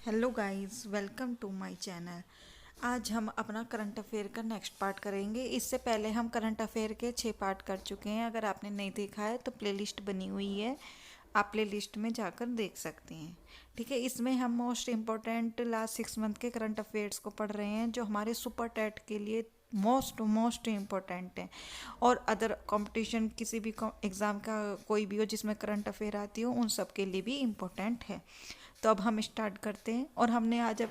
Hello guys, welcome to my channel. आज हम अपना करंट अफेयर का नेक्स्ट पार्ट करेंगे। इससे पहले हम करंट अफेयर के 6 पार्ट कर चुके हैं। अगर आपने नहीं देखा है तो प्लेलिस्ट बनी हुई है, आप प्लेलिस्ट में जाकर देख सकते हैं। ठीक है, इसमें हम मोस्ट इम्पोर्टेंट लास्ट 6 मंथ के करंट अफेयर्स को पढ़ रहे हैं, जो हमारे सुपर टेट के लिए मोस्ट इम्पोर्टेंट है। और अदर कंपटीशन किसी भी एग्ज़ाम का कोई भी हो जिसमें करंट अफेयर आती हो, उन सब के लिए भी इम्पोर्टेंट है। तो अब हम स्टार्ट करते हैं। और हमने आज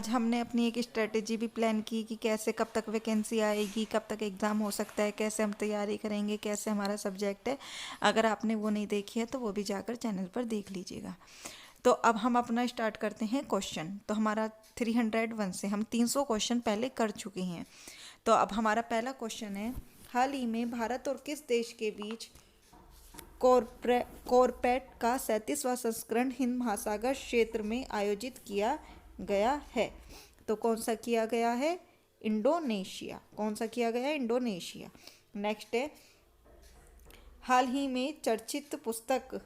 हमने अपनी एक स्ट्रेटेजी भी प्लान की कि कैसे कब तक वैकेंसी आएगी, कब तक एग्ज़ाम हो सकता है, कैसे हम तैयारी करेंगे, कैसे हमारा सब्जेक्ट है। अगर आपने वो नहीं देखी है तो वो भी जाकर चैनल पर देख लीजिएगा। तो अब हम अपना स्टार्ट करते हैं क्वेश्चन। तो हमारा 301 से हम 300 क्वेश्चन पहले कर चुके हैं। तो अब हमारा पहला क्वेश्चन है, हाल ही में भारत और किस देश के बीच कॉरपेट का 37वां संस्करण हिंद महासागर क्षेत्र में आयोजित किया गया है? तो कौन सा किया गया है? इंडोनेशिया। कौन सा किया गया है? इंडोनेशिया। नेक्स्ट है, हाल ही में चर्चित पुस्तक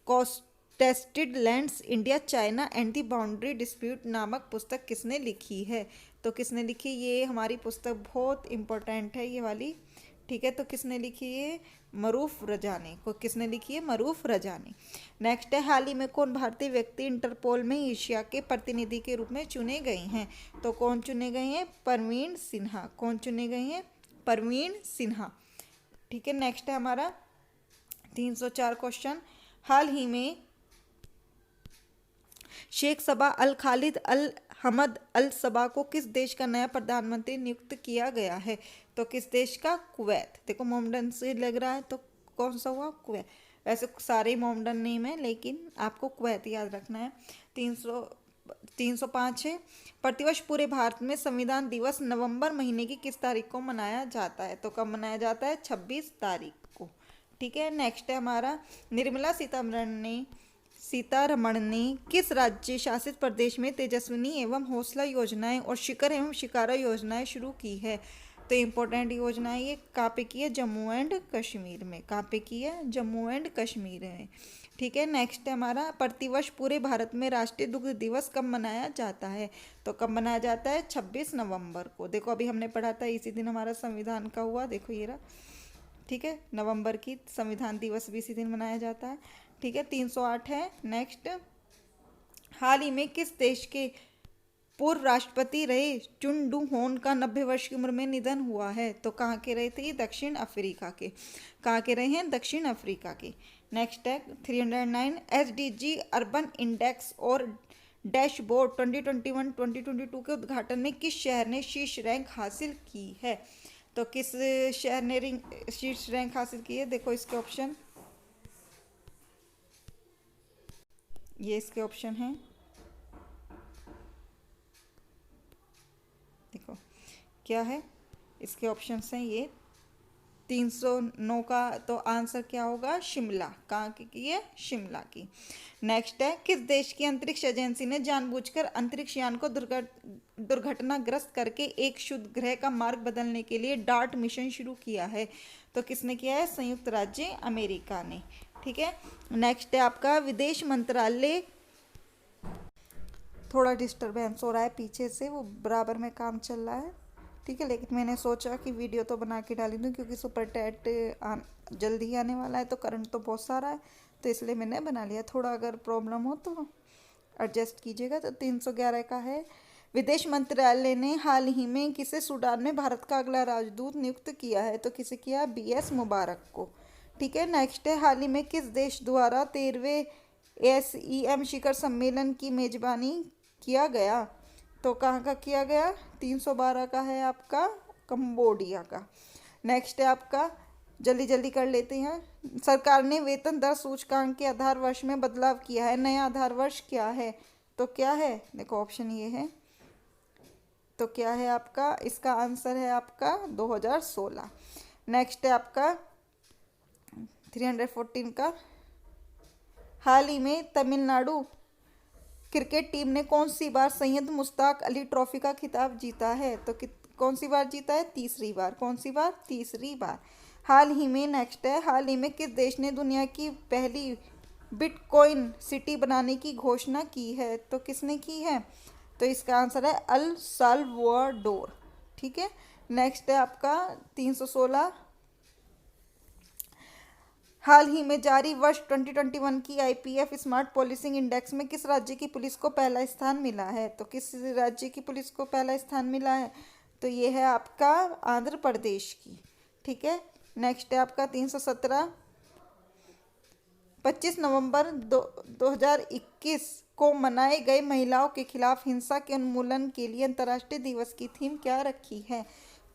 contested lands India China and the boundary dispute नामक पुस्तक किसने लिखी है? तो किसने लिखी? ये हमारी पुस्तक बहुत इंपॉर्टेंट है ये वाली। ठीक है, तो किसने लिखी है? मरूफ रजा ने। को किसने लिखी है? मरूफ रजा ने। नेक्स्ट है, हाल ही में कौन भारतीय व्यक्ति इंटरपोल में एशिया के प्रतिनिधि के रूप में चुने गए हैं? तो कौन चुने गए हैं? परवीन सिन्हा। कौन चुने गए हैं? परवीन सिन्हा। ठीक है, नेक्स्ट है हमारा 304 क्वेश्चन, हाल ही में शेख सबा अल खालिद अल हमद अल सबा को किस देश का नया प्रधानमंत्री नियुक्त किया गया है? तो किस देश का? कुवैत। देखो मोमडन से लग रहा है तो कौन सा हुआ? कुवैत। वैसे सारे मोमडन नेम है लेकिन आपको कुवैत याद रखना है। 305 है, प्रतिवर्ष पूरे भारत में संविधान दिवस नवंबर महीने की किस तारीख को मनाया जाता है? तो कब मनाया जाता है? 26 तारीख को। ठीक है, नेक्स्ट है हमारा, निर्मला सीतारमण ने किस राज्य शासित प्रदेश में तेजस्विनी एवं हौसला योजनाएं और शिखर एवं शिकारा योजनाएं शुरू की है? तो इम्पोर्टेंट योजनाएं ये कहाँ पे की है? जम्मू एंड कश्मीर में। कहाँ पे की है? जम्मू एंड कश्मीर में। ठीक है, नेक्स्ट है हमारा, प्रतिवर्ष पूरे भारत में राष्ट्रीय दुग्ध दिवस कब मनाया जाता है? तो कब मनाया जाता है? 26 नवंबर को। देखो अभी हमने पढ़ा था इसी दिन हमारा संविधान का हुआ, देखो ये रहा। ठीक है, नवंबर की संविधान दिवस भी इसी दिन मनाया जाता है। ठीक है, 308 है। नेक्स्ट, हाल ही में किस देश के पूर्व राष्ट्रपति रहे चुन डू होन का 90 वर्ष की उम्र में निधन हुआ है? तो कहाँ के रहे थे? दक्षिण अफ्रीका के। कहाँ के रहे हैं? दक्षिण अफ्रीका के। नेक्स्ट है 309, SDG अर्बन इंडेक्स और डैशबोर्ड 2021-2022 के उद्घाटन में किस शहर ने शीर्ष रैंक हासिल की है? तो किस शहर ने शीर्ष रैंक हासिल की है? देखो इसके ऑप्शन, ये इसके ऑप्शन हैं। देखो क्या है इसके ऑप्शन हैं ये। 309 का तो आंसर क्या होगा? शिमला। कहाँ की है? शिमला की। नेक्स्ट है, किस देश की अंतरिक्ष एजेंसी ने जानबूझकर अंतरिक्ष यान को दुर्घटनाग्रस्त करके एक शुद्ध ग्रह का मार्ग बदलने के लिए डार्ट मिशन शुरू किया है? तो किसने किया है? संयुक्त राज्य अमेरिका ने। ठीक है, नेक्स्ट है आपका, विदेश मंत्रालय, थोड़ा डिस्टरबेंस हो रहा है पीछे से, वो बराबर में काम चल रहा है। ठीक है, लेकिन मैंने सोचा कि वीडियो तो बना के डाली दूँ क्योंकि सुपर टेट जल्दी ही आने वाला है, तो करंट तो बहुत सारा है, तो इसलिए मैंने बना लिया। थोड़ा अगर प्रॉब्लम हो तो एडजस्ट कीजिएगा। तो 311 का है, विदेश मंत्रालय ने हाल ही में किसे सूडान में भारत का अगला राजदूत नियुक्त किया है? तो किसे किया? BS मुबारक को। ठीक है, नेक्स्ट है, हाल ही में किस देश द्वारा 13वें ASEM शिखर सम्मेलन की मेजबानी किया गया? तो कहाँ का किया गया? 312 का है आपका, कंबोडिया का। नेक्स्ट है आपका, जल्दी जल्दी कर लेते हैं, सरकार ने वेतन दर सूचकांक के आधार वर्ष में बदलाव किया है, नया आधार वर्ष क्या है? तो क्या है? देखो ऑप्शन ये है, तो क्या है आपका? इसका आंसर है आपका 2016। नेक्स्ट है आपका 314 का, हाल ही में तमिलनाडु क्रिकेट टीम ने कौन सी बार सैयद मुश्ताक अली ट्रॉफी का खिताब जीता है? तो कौन सी बार जीता है? तीसरी बार। कौन सी बार? तीसरी बार। हाल ही में, नेक्स्ट है, हाल ही में किस देश ने दुनिया की पहली बिटकॉइन सिटी बनाने की घोषणा की है? तो किसने की है? तो इसका आंसर है अल साल्वाडोर। ठीक है, नेक्स्ट है आपका 316। हाल ही में जारी वर्ष 2021 की आईपीएफ स्मार्ट पुलिसिंग इंडेक्स में किस राज्य की पुलिस को पहला स्थान मिला है? तो किस राज्य की पुलिस को पहला स्थान मिला है? तो ये है आपका आंध्र प्रदेश की। ठीक है, नेक्स्ट है आपका 317। 25 नवंबर 2021 को मनाए गए महिलाओं के खिलाफ हिंसा के उन्मूलन के लिए अंतर्राष्ट्रीय दिवस की थीम क्या रखी है?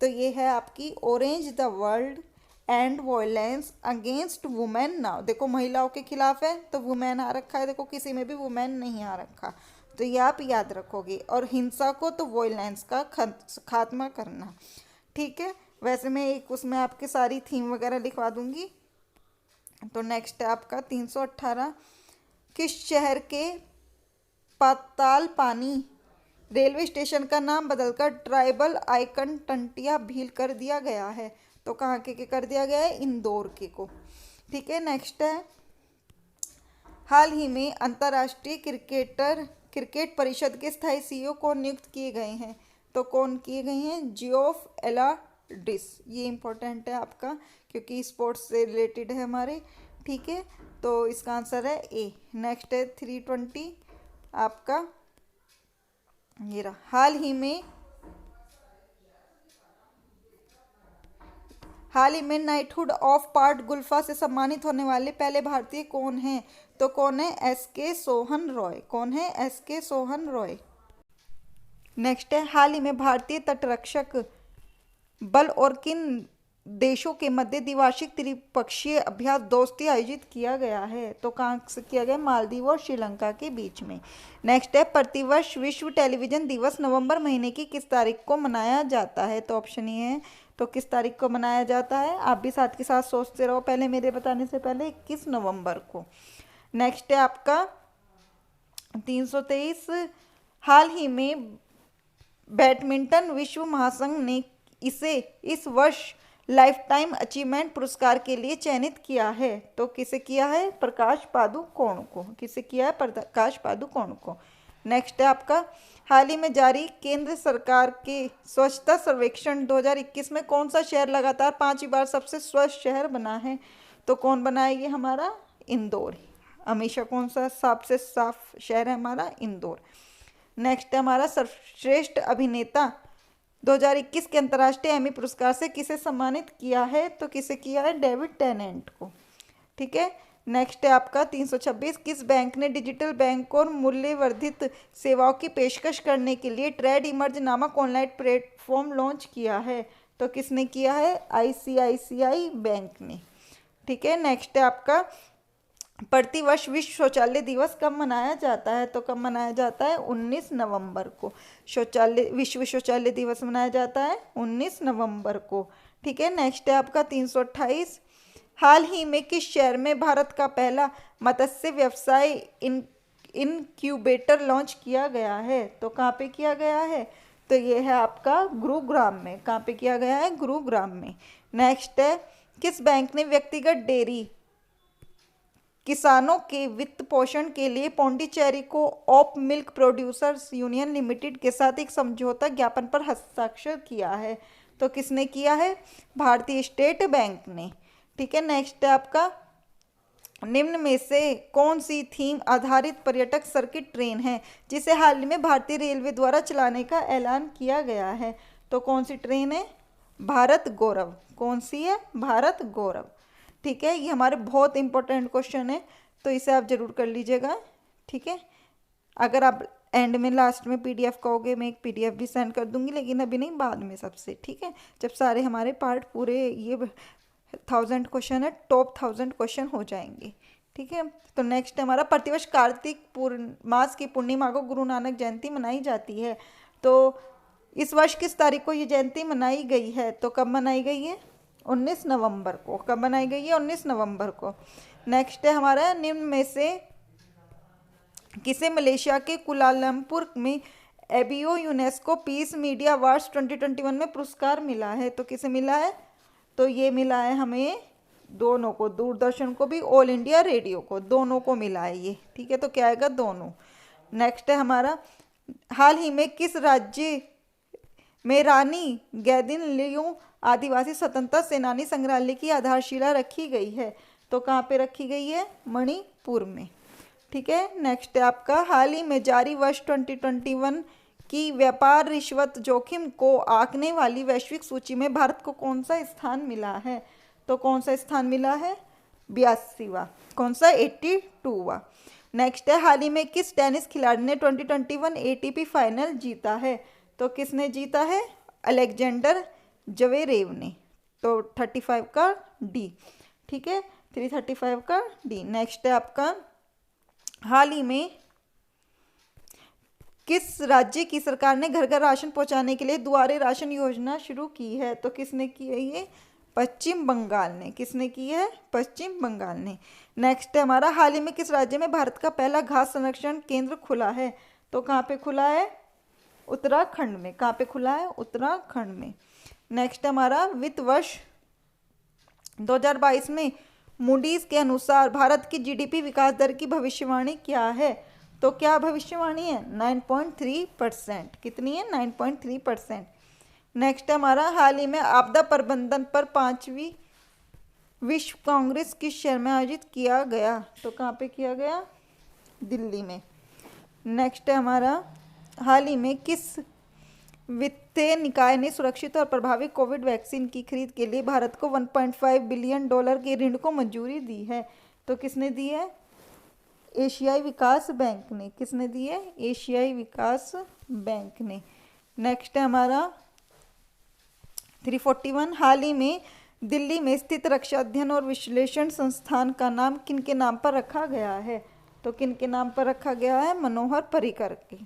तो ये है आपकी orange the world and violence against women now. देखो महिलाओं के खिलाफ है तो वुमेन आ रखा है, देखो किसी में भी वुमेन नहीं आ रखा, तो ये आप याद रखोगे। और हिंसा को तो वायलेंस का खात्मा करना। ठीक है, वैसे मैं एक उसमें आपके सारी थीम वगैरह लिखवा दूंगी। तो नेक्स्ट है आपका 318। किस शहर के पाताल पानी रेलवे स्टेशन का नाम बदलकर ट्राइबल आइकन टंटिया भील कर दिया गया है? तो कहाँ के कर दिया गया है? इंदौर के को। ठीक है, नेक्स्ट है हाल ही में अंतर्राष्ट्रीय क्रिकेट परिषद के स्थायी सीईओ कौन नियुक्त किए गए हैं? तो कौन किए गए हैं? जियोफ एलाडिस। ये इंपॉर्टेंट है आपका क्योंकि स्पोर्ट्स से रिलेटेड है हमारे। ठीक है, तो इसका आंसर है ए। नेक्स्ट है 320 आपका ये रहा। हाल ही में नाइटहुड ऑफ पार्ट गुल्फा से सम्मानित होने वाले पहले भारतीय कौन हैं? तो कौन है? एस.के. सोहन रॉय। कौन है? एस.के. सोहन रॉय। नेक्स्ट है हाल ही में भारतीय तटरक्षक बल और किन देशों के मध्य द्विवार्षिक त्रिपक्षीय अभ्यास दोस्ती आयोजित किया गया है? तो कहाँ से किया गया? मालदीव और श्रीलंका के बीच में। नेक्स्ट है प्रतिवर्ष विश्व टेलीविजन दिवस नवंबर महीने की किस तारीख को मनाया जाता है? तो ऑप्शन ये है, तो किस तारीख को मनाया जाता है? आप भी साथ के साथ सोचते रहो, पहले मेरे बताने से पहले 21 नवंबर को। नेक्स्ट है आपका 323। हाल ही में बैडमिंटन विश्व महासंघ ने इसे इस वर्ष लाइफ टाइम अचीवमेंट पुरस्कार के लिए चयनित किया है? तो किसे किया है? प्रकाश पादुकोण को। किसे किया है? प्रकाश पादुकोण को। नेक्स्ट है आपका हाल ही में जारी केंद्र सरकार के स्वच्छता सर्वेक्षण 2021 में कौन सा शहर लगातार 5वीं बार सबसे स्वच्छ शहर बना है? तो कौन बना है? ये हमारा इंदौर। हमेशा कौन सा सबसे साफ शहर है? हमारा इंदौर। नेक्स्ट है हमारा सर्वश्रेष्ठ अभिनेता 2021 के अंतर्राष्ट्रीय एमी पुरस्कार से किसे सम्मानित किया है? तो किसे किया है? डेविड टेनेंट को। ठीक है, नेक्स्ट है आपका 326। किस बैंक ने डिजिटल बैंक और मूल्य वर्धित सेवाओं की पेशकश करने के लिए ट्रेड इमर्ज नामक ऑनलाइन प्लेटफॉर्म लॉन्च किया है? तो किसने किया है? आईसीआईसीआई बैंक ने। ठीक है, नेक्स्ट है आपका प्रतिवर्ष विश्व शौचालय दिवस कब मनाया जाता है? तो कब मनाया जाता है? 19 नवंबर को। विश्व शौचालय दिवस मनाया जाता है 19 नवंबर को। ठीक है, नेक्स्ट है आपका 328। हाल ही में किस शहर में भारत का पहला मत्स्य व्यवसाय इनक्यूबेटर लॉन्च किया गया है? तो कहाँ पे किया गया है? तो ये है आपका गुरुग्राम में। कहाँ पे किया गया है? गुरुग्राम में। नेक्स्ट है किस बैंक ने व्यक्तिगत डेयरी किसानों के वित्त पोषण के लिए पौंडीचेरी को op milk producers union limited के साथ एक समझौता ज्ञापन पर हस्ताक्षर किया है? तो किसने किया है? भारतीय स्टेट बैंक ने। ठीक है, नेक्स्ट है आपका निम्न में से कौन सी थीम आधारित पर्यटक सर्किट ट्रेन है जिसे हाल ही में भारतीय रेलवे द्वारा चलाने का ऐलान किया गया है? तो कौन सी ट्रेन है? भारत गौरव। कौन सी है? भारत गौरव। ठीक है, ये हमारे बहुत इंपॉर्टेंट क्वेश्चन है तो इसे आप जरूर कर लीजिएगा। ठीक है, अगर आप एंड में लास्ट में पीडीएफ कहोगे मैं एक पीडीएफ भी सेंड कर दूंगी, लेकिन अभी नहीं, बाद में सबसे। ठीक है, जब सारे हमारे पार्ट पूरे ये 1000 क्वेश्चन है, टॉप 1000 क्वेश्चन हो जाएंगे। ठीक है, तो नेक्स्ट हमारा प्रतिवर्ष कार्तिक मास की पूर्णिमा को गुरु नानक जयंती मनाई जाती है। तो इस वर्ष किस तारीख को ये जयंती मनाई गई है? तो कब मनाई गई है? 19 नवंबर को। कब मनाई गई है? 19 नवंबर को। नेक्स्ट है हमारा निम्न में से किसे मलेशिया के कुलालमपुर में ABU UNESCO peace media awards 2021 में पुरस्कार मिला है? तो किसे मिला है? तो ये मिला है हमें दोनों को, दूरदर्शन को भी, ऑल इंडिया रेडियो को, दोनों को मिला है ये, ठीक है। तो क्या आएगा? दोनों। नेक्स्ट है हमारा, हाल ही में किस राज्य में रानी गैदिनलियू आदिवासी स्वतंत्रता सेनानी संग्रहालय की आधारशिला रखी गई है? तो कहाँ पे रखी गई है? मणिपुर में, ठीक है। नेक्स्ट है आपका, हाल ही में जारी वर्ष 2021 की व्यापार रिश्वत जोखिम को आंकने वाली वैश्विक सूची में भारत को कौन सा स्थान मिला है? तो कौन सा स्थान मिला है? 82वां। कौन सा? 82वां। नेक्स्ट है, हाल ही में किस टेनिस खिलाड़ी ने 2021 एटीपी फाइनल जीता है? तो किसने जीता है? अलेक्जेंडर जवेरेव ने। तो 35 का डी, ठीक है, 335 का डी। नेक्स्ट है आपका, हाल ही में किस राज्य की सरकार ने घर घर राशन पहुंचाने के लिए दुआरे राशन योजना शुरू की है? तो किसने की है ये? पश्चिम बंगाल ने। किसने की है? पश्चिम बंगाल ने। नेक्स्ट है हमारा, हाल ही में किस राज्य में भारत का पहला घास संरक्षण केंद्र खुला है? तो कहाँ पे खुला है? उत्तराखंड में। कहाँ पे खुला है? उत्तराखंड में। नेक्स्ट हमारा, वित्त वर्ष 2022 में मूडीज के अनुसार भारत की जीडीपी विकास दर की भविष्यवाणी क्या है? तो क्या भविष्यवाणी है? 9.3%। कितनी है? 9.3%। नेक्स्ट हमारा, हाल ही में आपदा प्रबंधन पर 5वीं विश्व कांग्रेस किस शहर में आयोजित किया गया? तो कहाँ पे किया गया? दिल्ली में। नेक्स्ट है हमारा, हाल ही में किस वित्तीय निकाय ने सुरक्षित और प्रभावी कोविड वैक्सीन की खरीद के लिए भारत को $1.5 बिलियन के ऋण को मंजूरी दी है? तो किसने दी है? एशियाई विकास बैंक ने। किसने दी है? एशियाई विकास बैंक ने। नेक्स्ट है हमारा 341, हाल ही में दिल्ली में स्थित रक्षा अध्ययन और विश्लेषण संस्थान का नाम किनके नाम पर रखा गया है? तो किनके नाम पर रखा गया है? मनोहर पर्रिकर के,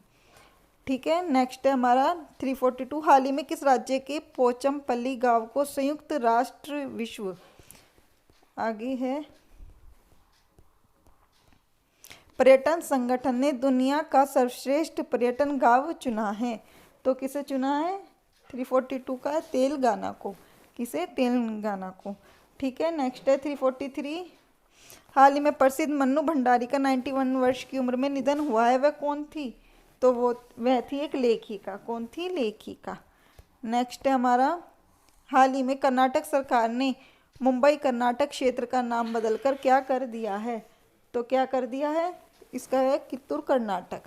ठीक है। नेक्स्ट है हमारा 342, हाल ही में किस राज्य के पोचमपल्ली गांव को संयुक्त राष्ट्र विश्व आगे है पर्यटन संगठन ने दुनिया का सर्वश्रेष्ठ पर्यटन गांव चुना है? तो किसे चुना है? 342 का तेलंगाना को। किसे? तेलंगाना को, ठीक है। नेक्स्ट है 343, हाल ही में प्रसिद्ध मन्नू भंडारी का 91 वर्ष की उम्र में निधन हुआ है, वह कौन थी? तो वह थी एक लेखिका। कौन थी? लेखिका। नेक्स्ट है हमारा, हाल ही में कर्नाटक सरकार ने मुंबई कर्नाटक क्षेत्र का नाम बदलकर क्या कर दिया है? तो क्या कर दिया है? इसका है कित्तूर कर्नाटक।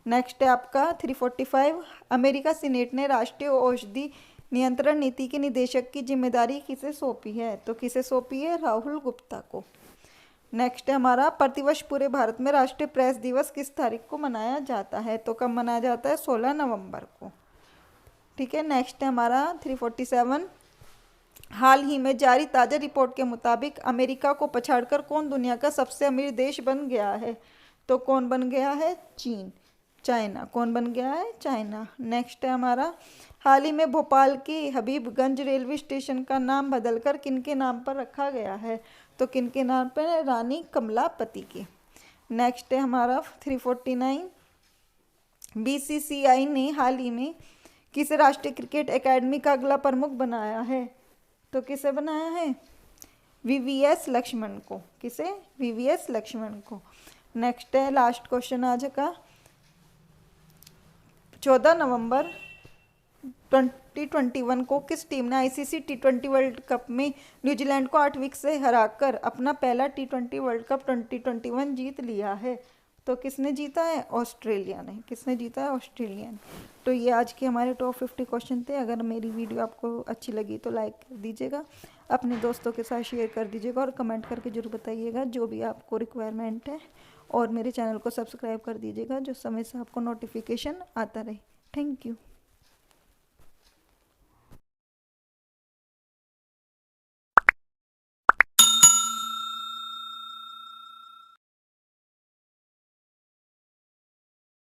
नेक्स्ट है आपका 345, अमेरिका सीनेट ने राष्ट्रीय औषधि नियंत्रण नीति के निदेशक की जिम्मेदारी किसे सौंपी है? तो किसे सौंपी है? राहुल गुप्ता को। नेक्स्ट है हमारा, प्रतिवर्ष पूरे भारत में राष्ट्रीय प्रेस दिवस किस तारीख को मनाया जाता है? तो कब मनाया जाता है? 16 नवंबर को, ठीक है। नेक्स्ट है हमारा 347, हाल ही में जारी ताज़ा रिपोर्ट के मुताबिक अमेरिका को पछाड़कर कौन दुनिया का सबसे अमीर देश बन गया है? तो कौन बन गया है? चीन। चाइना। कौन बन गया है? चाइना। नेक्स्ट है हमारा, हाल ही में भोपाल के हबीबगंज रेलवे स्टेशन का नाम बदलकर किनके नाम पर रखा गया है? तो किनके नाम पर? रानी कमलापति के। नेक्स्ट है हमारा 349, बीसीसीआई ने हाल ही में किसे राष्ट्रीय क्रिकेट एकेडमी का अगला प्रमुख बनाया है? तो किसे बनाया है? वीवीएस लक्ष्मण को। किसे? वीवीएस लक्ष्मण को। नेक्स्ट है लास्ट क्वेश्चन आज का, 14 नवंबर 2021 को किस टीम ने आईसीसी टी20 वर्ल्ड कप में न्यूजीलैंड को 8 विकेट से हराकर अपना पहला टी20 वर्ल्ड कप 2021 जीत लिया है? तो किसने जीता है? ऑस्ट्रेलिया ने। किसने जीता है? ऑस्ट्रेलिया ने। तो ये आज के हमारे टॉप 50 क्वेश्चन थे। अगर मेरी वीडियो आपको अच्छी लगी तो लाइक कर दीजिएगा, अपने दोस्तों के साथ शेयर कर दीजिएगा और कमेंट करके जरूर बताइएगा जो भी आपको रिक्वायरमेंट है, और मेरे चैनल को सब्सक्राइब कर दीजिएगा जो समय से आपको नोटिफिकेशन आता रहे। Thank you.